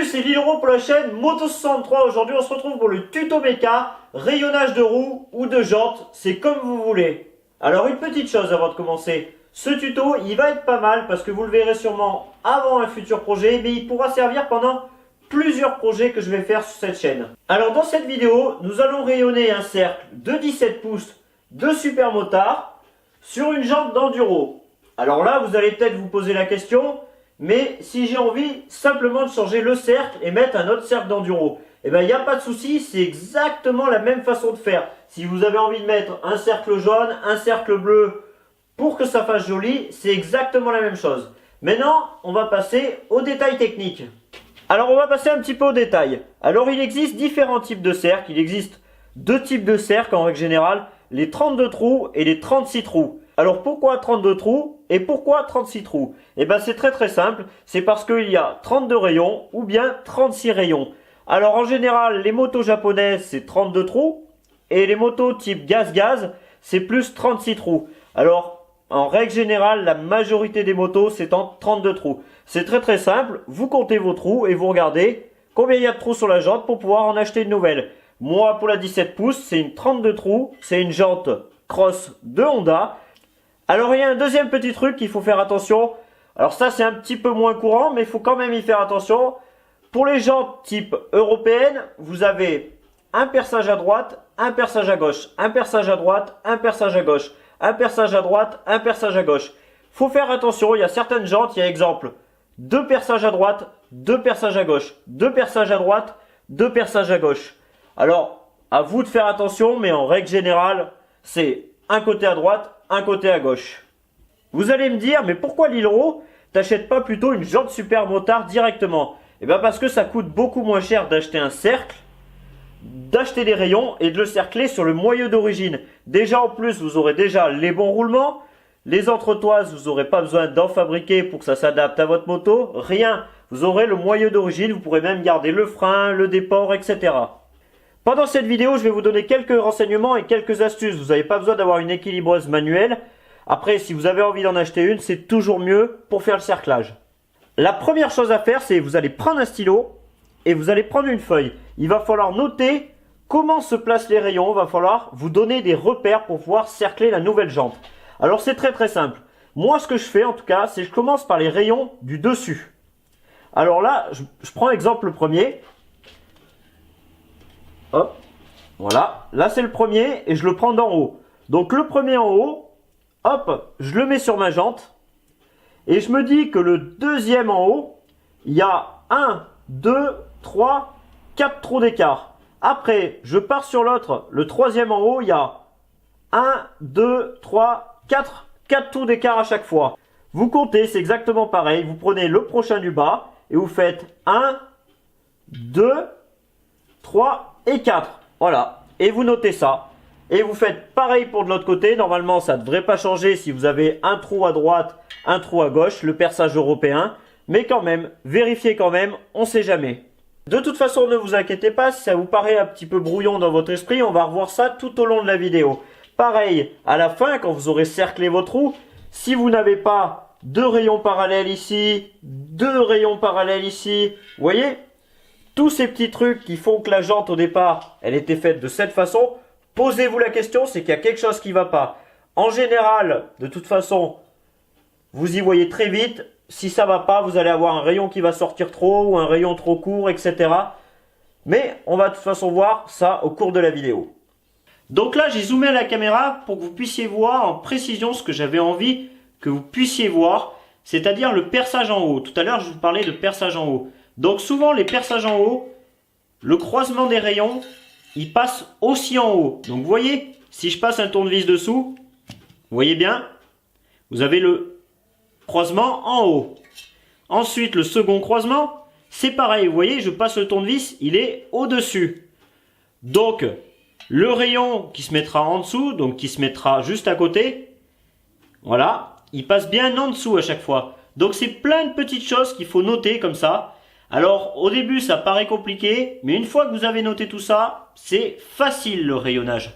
c'est Lilro pour la chaîne Moto63. Aujourd'hui, on se retrouve pour le tuto méca, rayonnage de roues ou de jantes, c'est comme vous voulez. Alors, une petite chose avant de commencer. Ce tuto, il va être pas mal parce que vous le verrez sûrement avant un futur projet, mais il pourra servir pendant plusieurs projets que je vais faire sur cette chaîne. Alors, dans cette vidéo, nous allons rayonner un cercle de 17 pouces de super motard sur une jante d'enduro. Alors là, vous allez peut-être vous poser la question, mais si j'ai envie simplement de changer le cercle et mettre un autre cercle d'enduro, eh bien il n'y a pas de souci, c'est exactement la même façon de faire. Si vous avez envie de mettre un cercle jaune, un cercle bleu, pour que ça fasse joli, c'est exactement la même chose. Maintenant, on va passer aux détails techniques. Alors on va passer un petit peu aux détails. Alors il existe différents types de cercles, il existe deux types de cercles en règle générale, les 32 trous et les 36 trous. Alors pourquoi 32 trous et pourquoi 36 trous? Eh bien c'est très simple, c'est parce qu'il y a 32 rayons ou bien 36 rayons. Alors en général les motos japonaises c'est 32 trous et les motos type gaz c'est plus 36 trous. Alors en règle générale la majorité des motos c'est en 32 trous. C'est très simple, vous comptez vos trous et vous regardez combien il y a de trous sur la jante pour pouvoir en acheter une nouvelle. Moi pour la 17 pouces c'est une 32 trous, c'est une jante cross de Honda. Alors il y a un deuxième petit truc qu'il faut faire attention. Alors ça c'est un petit peu moins courant mais il faut quand même y faire attention. Pour les jantes type européenne, vous avez un perçage à droite, un perçage à gauche, un perçage à droite, un perçage à gauche, un perçage à droite, un perçage à gauche. Faut faire attention, il y a certaines jantes, il y a exemple, deux perçages à droite, deux perçages à gauche, deux perçages à droite, deux perçages à gauche. Alors, à vous de faire attention, mais en règle générale, c'est un côté à droite, un côté à gauche. Vous allez me dire, mais pourquoi Lilro t'achètes pas plutôt une jante super motard directement? Eh bien parce que ça coûte beaucoup moins cher d'acheter un cercle, d'acheter des rayons et de le cercler sur le moyeu d'origine. Déjà en plus, vous aurez déjà les bons roulements, les entretoises, vous n'aurez pas besoin d'en fabriquer pour que ça s'adapte à votre moto, rien. Vous aurez le moyeu d'origine, vous pourrez même garder le frein, le déport, etc. Pendant cette vidéo, je vais vous donner quelques renseignements et quelques astuces. Vous n'avez pas besoin d'avoir une équilibreuse manuelle. Après, si vous avez envie d'en acheter une, c'est toujours mieux pour faire le cerclage. La première chose à faire, c'est vous allez prendre un stylo et vous allez prendre une feuille. Il va falloir noter comment se placent les rayons. Il va falloir vous donner des repères pour pouvoir cercler la nouvelle jante. Alors c'est très simple. Moi, ce que je fais en tout cas, c'est que je commence par les rayons du dessus. Alors là, je prends exemple le premier. Hop, voilà, là c'est le premier et je le prends d'en haut. Donc le premier en haut, hop, je le mets sur ma jante. Et je me dis que le deuxième en haut, il y a 1, 2, 3, 4 trous d'écart. Après, je pars sur l'autre, le troisième en haut, il y a 1, 2, 3, 4 trous d'écart à chaque fois. Vous comptez, c'est exactement pareil. Vous prenez le prochain du bas et vous faites 1, 2, 3 et 4. Voilà. Et vous notez ça. Et vous faites pareil pour de l'autre côté. Normalement, ça ne devrait pas changer si vous avez un trou à droite, un trou à gauche, le perçage européen. Mais quand même, vérifiez quand même, on ne sait jamais. De toute façon, ne vous inquiétez pas, si ça vous paraît un petit peu brouillon dans votre esprit, on va revoir ça tout au long de la vidéo. Pareil, à la fin, quand vous aurez cerclé vos trous, si vous n'avez pas deux rayons parallèles ici, deux rayons parallèles ici, vous voyez, tous ces petits trucs qui font que la jante au départ, elle était faite de cette façon, posez-vous la question, c'est qu'il y a quelque chose qui ne va pas. En général, de toute façon, vous y voyez très vite. Si ça ne va pas, vous allez avoir un rayon qui va sortir trop ou un rayon trop court, etc. Mais on va de toute façon voir ça au cours de la vidéo. Donc là, j'ai zoomé à la caméra pour que vous puissiez voir en précision ce que j'avais envie que vous puissiez voir, c'est-à-dire le perçage en haut. Tout à l'heure, je vous parlais de perçage en haut. Donc souvent, les perçages en haut, le croisement des rayons, il passe aussi en haut. Donc vous voyez, si je passe un tournevis dessous, vous voyez bien, vous avez le croisement en haut. Ensuite, le second croisement, c'est pareil. Vous voyez, je passe le tournevis, il est au-dessus. Donc, le rayon qui se mettra en dessous, donc qui se mettra juste à côté, voilà, il passe bien en dessous à chaque fois. Donc, c'est plein de petites choses qu'il faut noter comme ça. Alors, au début, ça paraît compliqué, mais une fois que vous avez noté tout ça, c'est facile le rayonnage.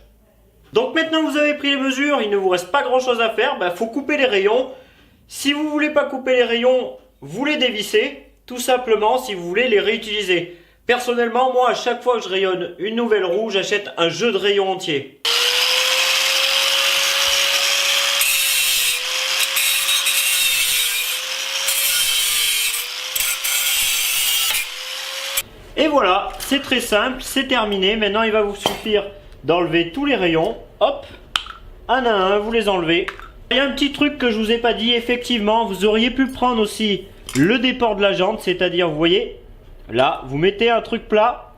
Donc, maintenant que vous avez pris les mesures, il ne vous reste pas grand-chose à faire. Il faut couper les rayons. Si vous ne voulez pas couper les rayons, vous les dévissez. tout simplement si vous voulez les réutiliser. Personnellement, moi, à chaque fois que je rayonne une nouvelle roue, j'achète un jeu de rayons entier. Et voilà, c'est très simple, c'est terminé. Maintenant, il va vous suffire d'enlever tous les rayons. Hop, un à un, vous les enlevez. Il y a un petit truc que je vous ai pas dit, effectivement, vous auriez pu prendre aussi le déport de la jante, c'est-à-dire, vous voyez, là, vous mettez un truc plat,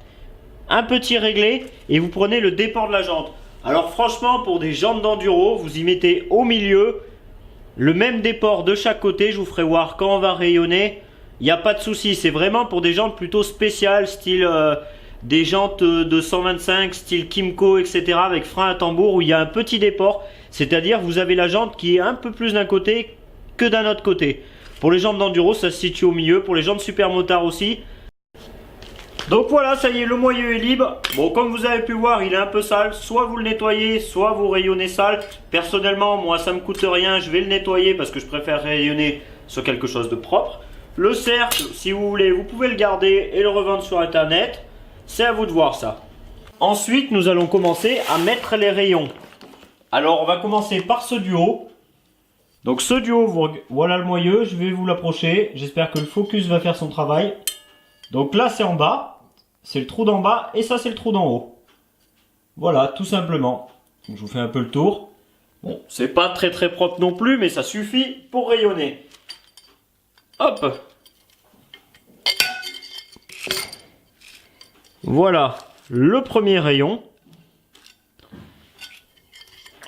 un petit réglé, et vous prenez le déport de la jante. Alors franchement, pour des jantes d'enduro, vous y mettez au milieu le même déport de chaque côté. Je vous ferai voir quand on va rayonner. Il n'y a pas de souci, c'est vraiment pour des jantes plutôt spéciales, style des jantes de 125, style Kymco, etc. avec frein à tambour où il y a un petit déport. C'est-à-dire vous avez la jante qui est un peu plus d'un côté que d'un autre côté. Pour les jantes d'enduro, ça se situe au milieu. Pour les jantes super motards aussi. Donc voilà, ça y est, le moyeu est libre. Bon, comme vous avez pu voir, il est un peu sale. Soit vous le nettoyez, soit vous rayonnez sale. Personnellement, moi, ça me coûte rien. Je vais le nettoyer parce que je préfère rayonner sur quelque chose de propre. Le cercle, si vous voulez, vous pouvez le garder et le revendre sur internet. C'est à vous de voir ça. Ensuite, nous allons commencer à mettre les rayons. Alors, on va commencer par ceux du haut. Donc, ceux du haut, voilà le moyeu. Je vais vous l'approcher. J'espère que le focus va faire son travail. Donc là, c'est en bas. C'est le trou d'en bas. Et ça, c'est le trou d'en haut. Voilà, tout simplement. Donc, je vous fais un peu le tour. Bon, c'est pas très propre non plus, mais ça suffit pour rayonner. Hop. Voilà le premier rayon.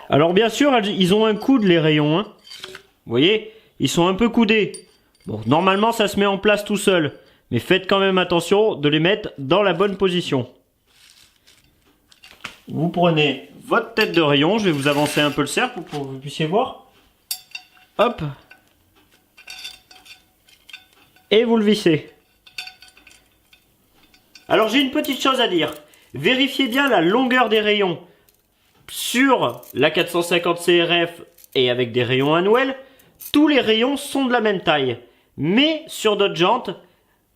Alors bien sûr, ils ont un coude les rayons. Hein. Vous voyez, ils sont un peu coudés. Bon, normalement ça se met en place tout seul. Mais faites quand même attention de les mettre dans la bonne position. Vous prenez votre tête de rayon. Je vais vous avancer un peu le cercle pour que vous puissiez voir. Hop. Et vous le vissez. Alors j'ai une petite chose à dire. Vérifiez bien la longueur des rayons. Sur la 450 CRF et avec des rayons annuels, tous les rayons sont de la même taille. Mais sur d'autres jantes,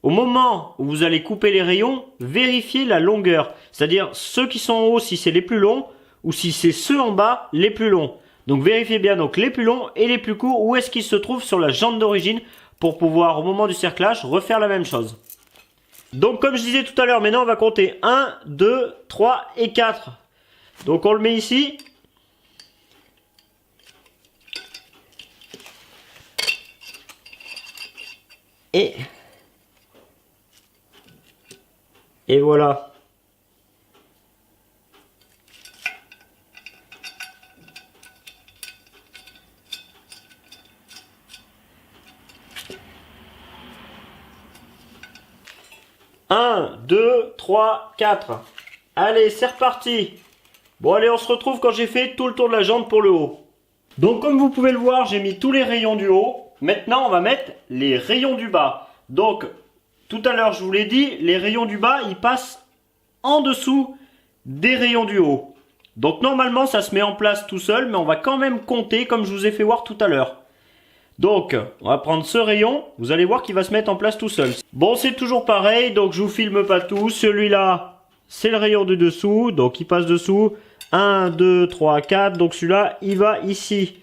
au moment où vous allez couper les rayons, vérifiez la longueur. C'est-à-dire ceux qui sont en haut si c'est les plus longs ou si c'est ceux en bas les plus longs. Donc vérifiez bien donc les plus longs et les plus courts où est-ce qu'ils se trouvent sur la jante d'origine pour pouvoir au moment du cerclage refaire la même chose. Donc comme je disais tout à l'heure, maintenant on va compter 1, 2, 3 et 4. Donc on le met ici. Et voilà. Un, 2, 3, 4. Allez, c'est reparti. Bon, allez, on se retrouve quand j'ai fait tout le tour de la jante pour le haut. Donc, comme vous pouvez le voir, j'ai mis tous les rayons du haut. Maintenant, on va mettre les rayons du bas. Donc, tout à l'heure, je vous l'ai dit, les rayons du bas, ils passent en dessous des rayons du haut. Donc, normalement, ça se met en place tout seul, mais on va quand même compter comme je vous ai fait voir tout à l'heure. Donc, on va prendre ce rayon, vous allez voir qu'il va se mettre en place tout seul. Bon, c'est toujours pareil, donc je vous filme pas tout. Celui-là, c'est le rayon du dessous, donc il passe dessous. 1, 2, 3, 4, donc celui-là, il va ici.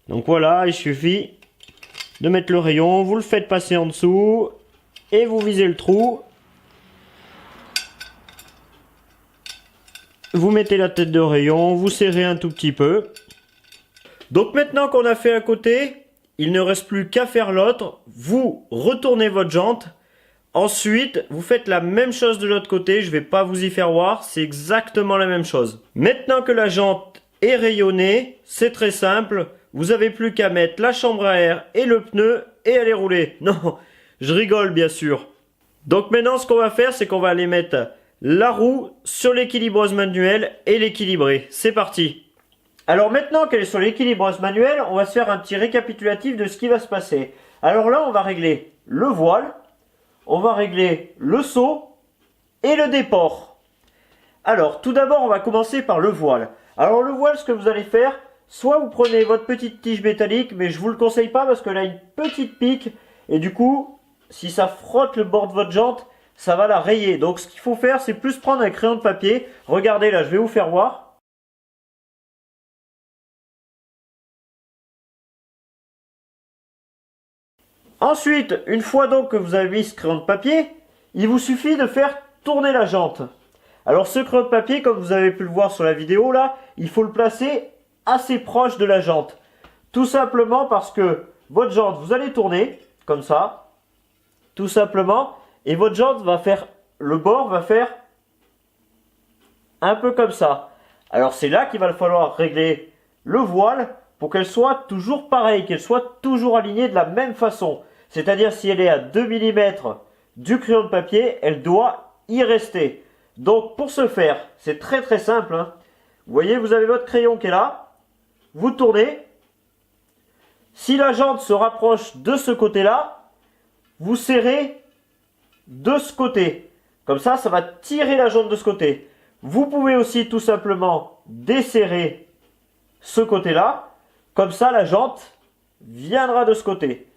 Donc voilà, il suffit de mettre le rayon, vous le faites passer en dessous, et vous visez le trou. Vous mettez la tête de rayon, vous serrez un tout petit peu. Donc maintenant qu'on a fait un côté, il ne reste plus qu'à faire l'autre. Vous retournez votre jante. Ensuite, vous faites la même chose de l'autre côté. Je ne vais pas vous y faire voir. C'est exactement la même chose. Maintenant que la jante est rayonnée, c'est très simple. Vous n'avez plus qu'à mettre la chambre à air et le pneu et aller rouler. Non, je rigole bien sûr. Donc maintenant, ce qu'on va faire, c'est qu'on va aller mettre la roue sur l'équilibreuse manuelle et l'équilibrer. C'est parti. Alors maintenant qu'elle est sur l'équilibreuse manuelle, on va se faire un petit récapitulatif de ce qui va se passer. Alors là, on va régler le voile, on va régler le seau et le déport. Alors tout d'abord, on va commencer par le voile. Alors le voile, ce que vous allez faire, soit vous prenez votre petite tige métallique, mais je vous le conseille pas parce qu'elle a une petite pique et du coup, si ça frotte le bord de votre jante, ça va la rayer. Donc ce qu'il faut faire, c'est plus prendre un crayon de papier. Regardez là, je vais vous faire voir. Ensuite, une fois donc que vous avez mis ce crayon de papier, il vous suffit de faire tourner la jante. Alors ce crayon de papier, comme vous avez pu le voir sur la vidéo là, il faut le placer assez proche de la jante. Tout simplement parce que votre jante, vous allez tourner comme ça, tout simplement, et votre jante va faire, le bord va faire un peu comme ça. Alors c'est là qu'il va falloir régler le voile pour qu'elle soit toujours pareille, qu'elle soit toujours alignée de la même façon. C'est-à-dire si elle est à 2 mm du crayon de papier, elle doit y rester. Donc pour ce faire, c'est très très simple, hein. Vous voyez, vous avez votre crayon qui est là, vous tournez. Si la jante se rapproche de ce côté-là, vous serrez de ce côté. Comme ça, ça va tirer la jante de ce côté. Vous pouvez aussi tout simplement desserrer ce côté-là. Comme ça, la jante viendra de ce côté.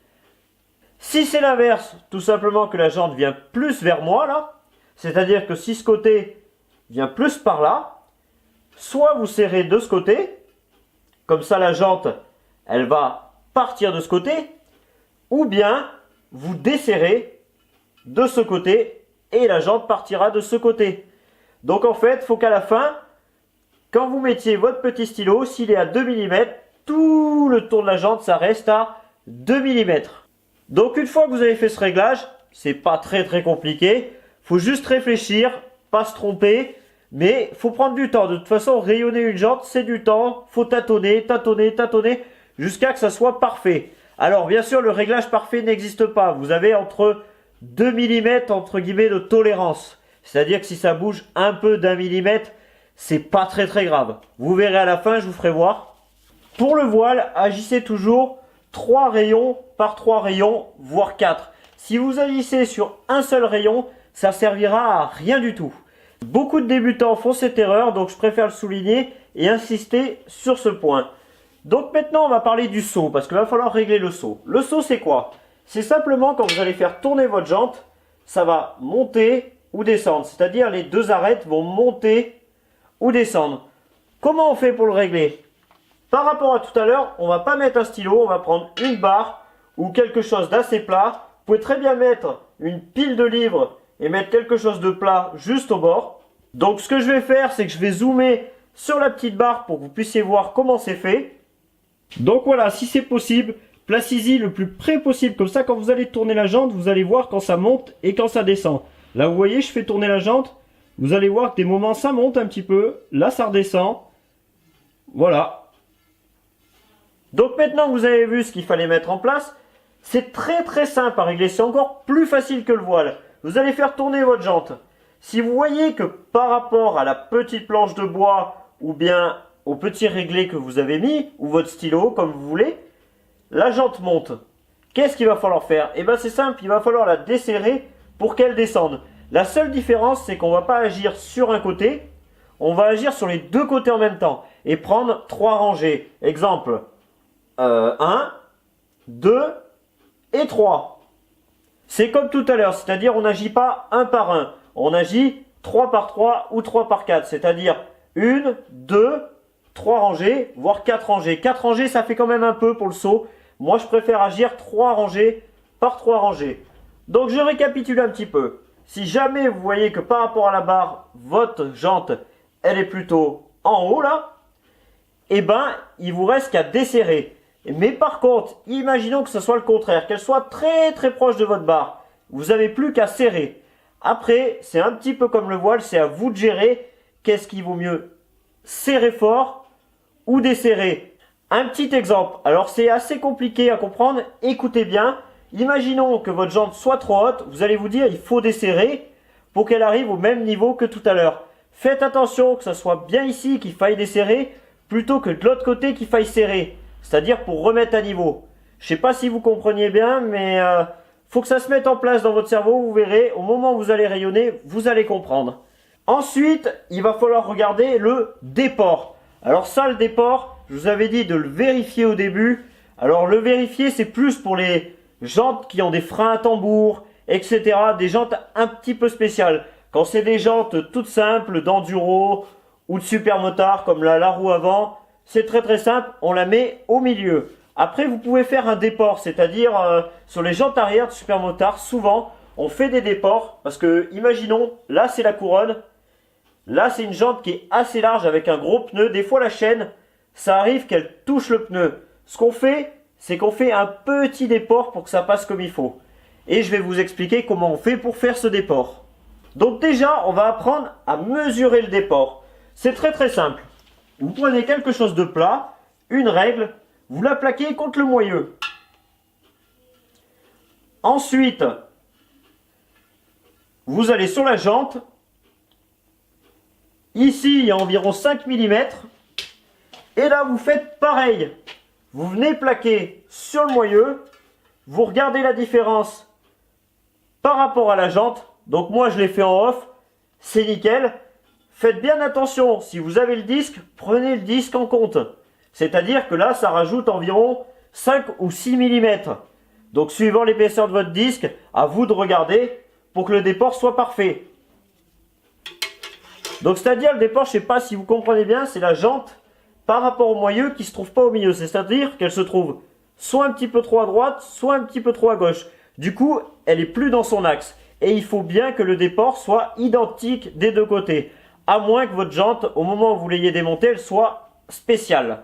Si c'est l'inverse, tout simplement que la jante vient plus vers moi, là, c'est-à-dire que si ce côté vient plus par là, soit vous serrez de ce côté, comme ça la jante, elle va partir de ce côté, ou bien vous desserrez de ce côté et la jante partira de ce côté. Donc en fait, il faut qu'à la fin, quand vous mettiez votre petit stylo, s'il est à 2 mm, tout le tour de la jante, ça reste à 2 mm. Donc une fois que vous avez fait ce réglage, c'est pas très compliqué. Faut juste réfléchir, pas se tromper, mais faut prendre du temps. De toute façon, rayonner une jante, c'est du temps. Faut tâtonner, jusqu'à que ça soit parfait. Alors bien sûr, le réglage parfait n'existe pas. Vous avez entre 2 mm entre guillemets de tolérance. C'est-à-dire que si ça bouge un peu d'1 mm, c'est pas très grave. Vous verrez à la fin, je vous ferai voir. Pour le voile, agissez toujours 3 rayons par 3 rayons, voire 4. Si vous agissez sur un seul rayon, ça servira à rien du tout. Beaucoup de débutants font cette erreur, donc je préfère le souligner et insister sur ce point. Donc maintenant, on va parler du saut, parce qu'il va falloir régler le saut. Le saut, c'est quoi? C'est simplement quand vous allez faire tourner votre jante, ça va monter ou descendre. C'est-à-dire les deux arêtes vont monter ou descendre. Comment on fait pour le régler? Par rapport à tout à l'heure, on va pas mettre un stylo, on va prendre une barre ou quelque chose d'assez plat. Vous pouvez très bien mettre une pile de livres et mettre quelque chose de plat juste au bord. Donc ce que je vais faire, c'est que je vais zoomer sur la petite barre pour que vous puissiez voir comment c'est fait. Donc voilà, si c'est possible, placez-y le plus près possible. Comme ça, quand vous allez tourner la jante, vous allez voir quand ça monte et quand ça descend. Là, vous voyez, je fais tourner la jante. Vous allez voir que des moments, ça monte un petit peu. Là, ça redescend. Voilà. Donc maintenant que vous avez vu ce qu'il fallait mettre en place, c'est très simple à régler. C'est encore plus facile que le voile. Vous allez faire tourner votre jante. Si vous voyez que par rapport à la petite planche de bois ou bien au petit réglé que vous avez mis, ou votre stylo, comme vous voulez, la jante monte. Qu'est-ce qu'il va falloir faire? Eh bien c'est simple, il va falloir la desserrer pour qu'elle descende. La seule différence, c'est qu'on ne va pas agir sur un côté, on va agir sur les deux côtés en même temps et prendre 3 rangées. Exemple, 1, 2 et 3. C'est comme tout à l'heure, c'est-à-dire on n'agit pas 1 par 1, on agit 3 par 3 ou 3 par 4, c'est-à-dire 1, 2, 3 rangées, voire 4 rangées. 4 rangées, ça fait quand même un peu pour le saut. Moi, je préfère agir 3 rangées par 3 rangées. Donc, je récapitule un petit peu. Si jamais vous voyez que par rapport à la barre, votre jante, elle est plutôt en haut là, eh ben, il vous reste qu'à desserrer. Mais par contre, imaginons que ce soit le contraire, qu'elle soit très proche de votre barre. Vous n'avez plus qu'à serrer. Après, c'est un petit peu comme le voile, c'est à vous de gérer qu'est-ce qui vaut mieux, serrer fort ou desserrer. Un petit exemple, alors c'est assez compliqué à comprendre, écoutez bien. Imaginons que votre jante soit trop haute, vous allez vous dire il faut desserrer pour qu'elle arrive au même niveau que tout à l'heure. Faites attention que ce soit bien ici qu'il faille desserrer plutôt que de l'autre côté qu'il faille serrer. C'est-à-dire pour remettre à niveau. Je ne sais pas si vous compreniez bien, mais faut que ça se mette en place dans votre cerveau. Vous verrez, au moment où vous allez rayonner, vous allez comprendre. Ensuite, il va falloir regarder le déport. Alors ça, le déport, je vous avais dit de le vérifier au début. Alors le vérifier, c'est plus pour les jantes qui ont des freins à tambour, etc. Des jantes un petit peu spéciales. Quand c'est des jantes toutes simples, d'enduro ou de supermotard comme la roue avant, c'est très très simple, on la met au milieu. Après, vous pouvez faire un déport, c'est-à-dire sur les jantes arrière de supermotard, souvent on fait des déports parce que, imaginons, là c'est la couronne, là c'est une jante qui est assez large avec un gros pneu. Des fois la chaîne, ça arrive qu'elle touche le pneu. Ce qu'on fait, c'est qu'on fait un petit déport pour que ça passe comme il faut. Et je vais vous expliquer comment on fait pour faire ce déport. Donc déjà, on va apprendre à mesurer le déport. C'est très très simple. Vous prenez quelque chose de plat, une règle, vous la plaquez contre le moyeu. Ensuite, vous allez sur la jante. Ici, il y a environ 5 mm. Et là, vous faites pareil. Vous venez plaquer sur le moyeu. Vous regardez la différence par rapport à la jante. Donc moi, je l'ai fait en off. C'est nickel. Faites bien attention. Si vous avez le disque, prenez le disque en compte. C'est-à-dire que là, ça rajoute environ 5 ou 6 mm. Donc, suivant l'épaisseur de votre disque, à vous de regarder pour que le déport soit parfait. Donc, c'est-à-dire le déport, je ne sais pas si vous comprenez bien, c'est la jante par rapport au moyeu qui ne se trouve pas au milieu. C'est-à-dire qu'elle se trouve soit un petit peu trop à droite, soit un petit peu trop à gauche. Du coup, elle est plus dans son axe. Et il faut bien que le déport soit identique des deux côtés. À moins que votre jante, au moment où vous l'ayez démontée, elle soit spéciale.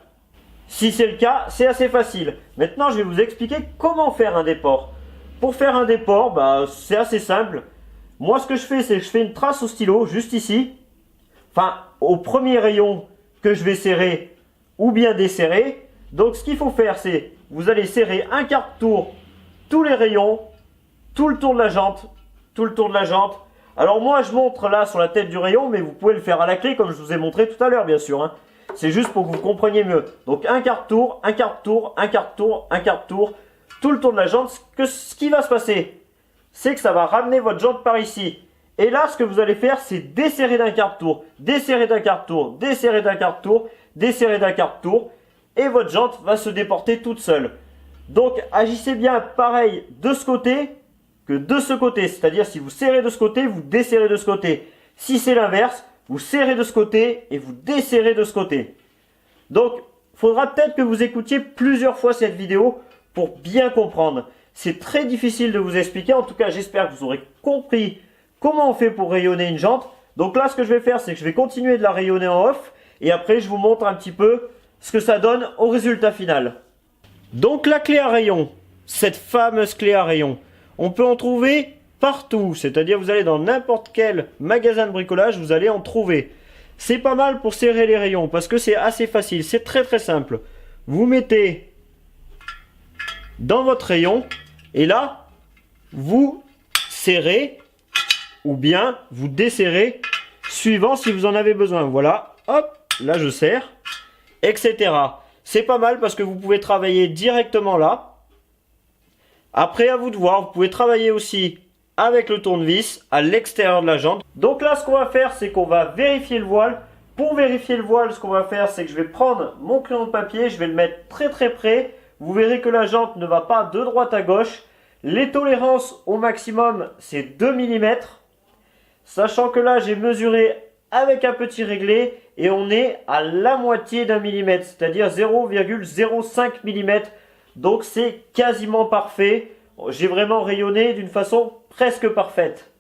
Si c'est le cas, c'est assez facile. Maintenant, je vais vous expliquer comment faire un déport. Pour faire un déport, c'est assez simple. Moi, ce que je fais, c'est que je fais une trace au stylo, juste ici. Enfin, au premier rayon que je vais serrer ou bien desserrer. Donc, ce qu'il faut faire, c'est vous allez serrer un quart de tour tous les rayons, tout le tour de la jante, tout le tour de la jante. Alors moi, je montre là sur la tête du rayon, mais vous pouvez le faire à la clé comme je vous ai montré tout à l'heure, bien sûr, hein. C'est juste pour que vous compreniez mieux. Donc un quart de tour, un quart de tour, un quart de tour, un quart de tour, tout le tour de la jante. Ce qui va se passer, c'est que ça va ramener votre jante par ici. Et là, ce que vous allez faire, c'est desserrer d'un quart de tour, desserrer d'un quart de tour, desserrer d'un quart de tour, desserrer d'un quart de tour. Et votre jante va se déporter toute seule. Donc agissez bien pareil de ce côté que de ce côté. C'est-à-dire si vous serrez de ce côté, vous desserrez de ce côté. Si c'est l'inverse, vous serrez de ce côté et vous desserrez de ce côté. Donc, il faudra peut-être que vous écoutiez plusieurs fois cette vidéo pour bien comprendre. C'est très difficile de vous expliquer. En tout cas, j'espère que vous aurez compris comment on fait pour rayonner une jante. Donc là, ce que je vais faire, c'est que je vais continuer de la rayonner en off. Et après, je vous montre un petit peu ce que ça donne au résultat final. Donc la clé à rayon, cette fameuse clé à rayon, on peut en trouver partout, c'est-à-dire vous allez dans n'importe quel magasin de bricolage, vous allez en trouver. C'est pas mal pour serrer les rayons parce que c'est assez facile, c'est très très simple. Vous mettez dans votre rayon et là, vous serrez ou bien vous desserrez suivant si vous en avez besoin. Voilà, hop, là je serre, etc. C'est pas mal parce que vous pouvez travailler directement là. Après, à vous de voir, vous pouvez travailler aussi avec le tournevis à l'extérieur de la jante. Donc là, ce qu'on va faire, c'est qu'on va vérifier le voile. Pour vérifier le voile, ce qu'on va faire, c'est que je vais prendre mon crayon de papier, je vais le mettre très très près. Vous verrez que la jante ne va pas de droite à gauche. Les tolérances au maximum, c'est 2 mm. Sachant que là, j'ai mesuré avec un petit réglé et on est à la moitié d'un millimètre, c'est-à-dire 0,05 mm. Donc c'est quasiment parfait. J'ai vraiment rayonné d'une façon presque parfaite.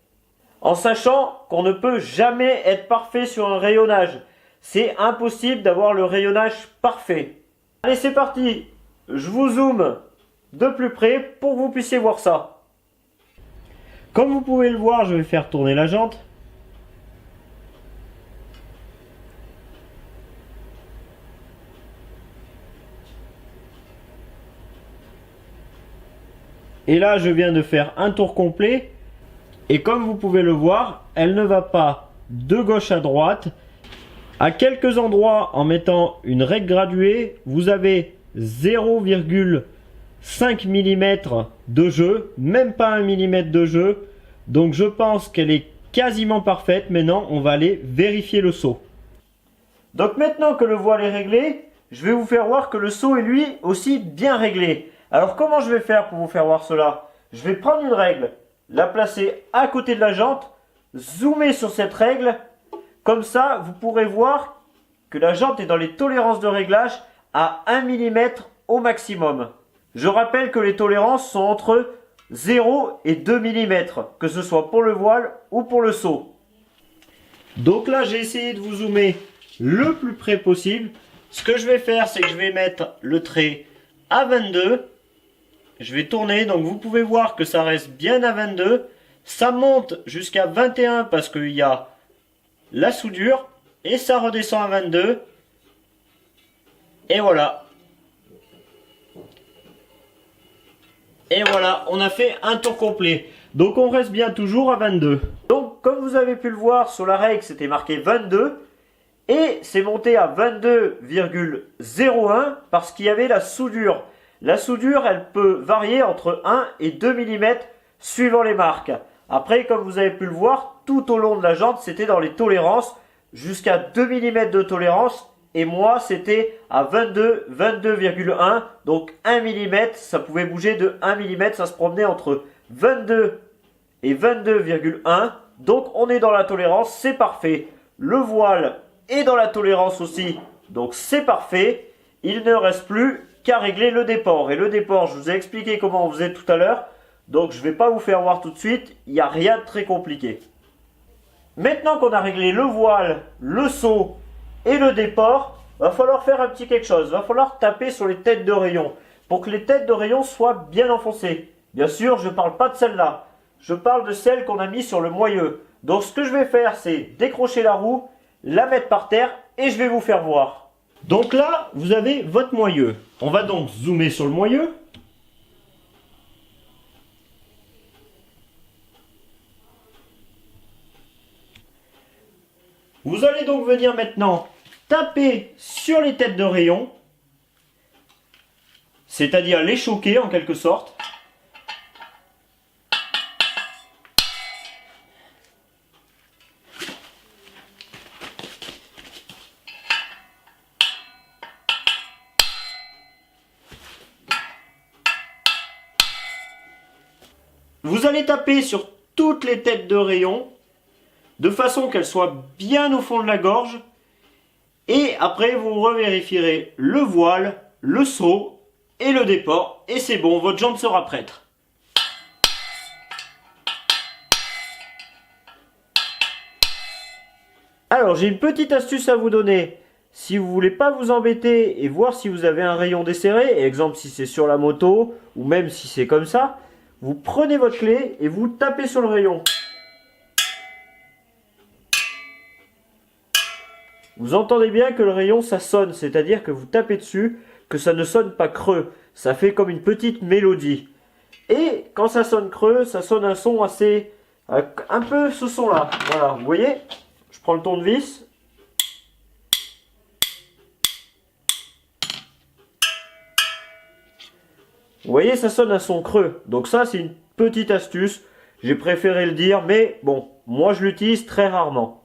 En sachant qu'on ne peut jamais être parfait sur un rayonnage. C'est impossible d'avoir le rayonnage parfait. Allez, c'est parti. Je vous zoome de plus près pour que vous puissiez voir ça. Comme vous pouvez le voir, je vais faire tourner la jante. Et là, je viens de faire un tour complet. Et comme vous pouvez le voir, elle ne va pas de gauche à droite. À quelques endroits, en mettant une règle graduée, vous avez 0,5 mm de jeu. Même pas 1 mm de jeu. Donc je pense qu'elle est quasiment parfaite. Maintenant, on va aller vérifier le saut. Donc maintenant que le voile est réglé, je vais vous faire voir que le saut est lui aussi bien réglé. Alors comment je vais faire pour vous faire voir cela? Je vais prendre une règle, la placer à côté de la jante, zoomer sur cette règle. Comme ça, vous pourrez voir que la jante est dans les tolérances de réglage à 1 mm au maximum. Je rappelle que les tolérances sont entre 0 et 2 mm, que ce soit pour le voile ou pour le seau. Donc là, j'ai essayé de vous zoomer le plus près possible. Ce que je vais faire, c'est que je vais mettre le trait à 22. Je vais tourner, donc vous pouvez voir que ça reste bien à 22. Ça monte jusqu'à 21 parce qu'il y a la soudure. Et ça redescend à 22. Et voilà. Et voilà, on a fait un tour complet. Donc on reste bien toujours à 22. Donc comme vous avez pu le voir sur la règle, c'était marqué 22. Et c'est monté à 22,01 parce qu'il y avait la soudure. La soudure, elle peut varier entre 1 et 2 mm suivant les marques. Après, comme vous avez pu le voir, tout au long de la jante, c'était dans les tolérances jusqu'à 2 mm de tolérance. Et moi, c'était à 22, 22,1. Donc 1 mm, ça pouvait bouger de 1 mm. Ça se promenait entre 22 et 22,1. Donc on est dans la tolérance, c'est parfait. Le voile est dans la tolérance aussi. Donc c'est parfait. Il ne reste plus qu'à régler le déport. Et le déport, je vous ai expliqué comment on faisait tout à l'heure. Donc je ne vais pas vous faire voir tout de suite. Il n'y a rien de très compliqué. Maintenant qu'on a réglé le voile, le seau et le déport, va falloir faire un petit quelque chose. Va falloir taper sur les têtes de rayon pour que les têtes de rayon soient bien enfoncées. Bien sûr, je ne parle pas de celle-là. Je parle de celle qu'on a mis sur le moyeu. Donc ce que je vais faire, c'est décrocher la roue, la mettre par terre et je vais vous faire voir. Donc là, vous avez votre moyeu. On va donc zoomer sur le moyeu. Vous allez donc venir maintenant taper sur les têtes de rayon, c'est-à-dire les choquer en quelque sorte. Vous allez taper sur toutes les têtes de rayon de façon qu'elles soient bien au fond de la gorge. Et après, vous revérifierez le voile, le seau et le déport. Et c'est bon, votre jante sera prête. Alors, j'ai une petite astuce à vous donner. Si vous ne voulez pas vous embêter et voir si vous avez un rayon desserré, exemple si c'est sur la moto ou même si c'est comme ça, vous prenez votre clé et vous tapez sur le rayon. Vous entendez bien que le rayon ça sonne, c'est-à-dire que vous tapez dessus, que ça ne sonne pas creux. Ça fait comme une petite mélodie. Et quand ça sonne creux, ça sonne un son assez... un peu ce son-là. Voilà, vous voyez? Je prends le tournevis. Vous voyez, ça sonne un son creux. Donc ça, c'est une petite astuce. J'ai préféré le dire, mais bon, moi je l'utilise très rarement.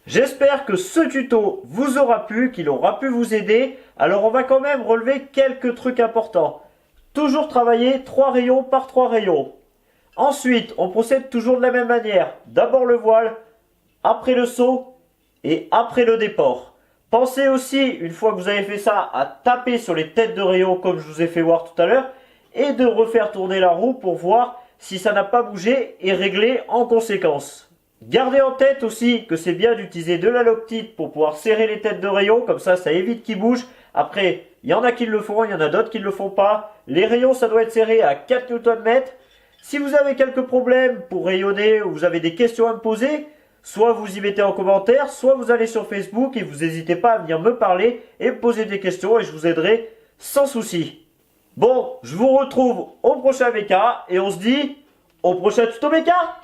J'espère que ce tuto vous aura plu, qu'il aura pu vous aider. Alors on va quand même relever quelques trucs importants. Toujours travailler 3 rayons par 3 rayons. Ensuite, on procède toujours de la même manière. D'abord le voile, après le seau et après le déport. Pensez aussi, une fois que vous avez fait ça, à taper sur les têtes de rayon comme je vous ai fait voir tout à l'heure et de refaire tourner la roue pour voir si ça n'a pas bougé et régler en conséquence. Gardez en tête aussi que c'est bien d'utiliser de la Loctite pour pouvoir serrer les têtes de rayon, comme ça évite qu'ils bougent. Après, il y en a qui le font, il y en a d'autres qui ne le font pas. Les rayons, ça doit être serré à 4 Nm. Si vous avez quelques problèmes pour rayonner ou vous avez des questions à me poser, soit vous y mettez en commentaire, soit vous allez sur Facebook et vous n'hésitez pas à venir me parler et me poser des questions et je vous aiderai sans souci. Bon, je vous retrouve au prochain méca et on se dit au prochain tuto méca.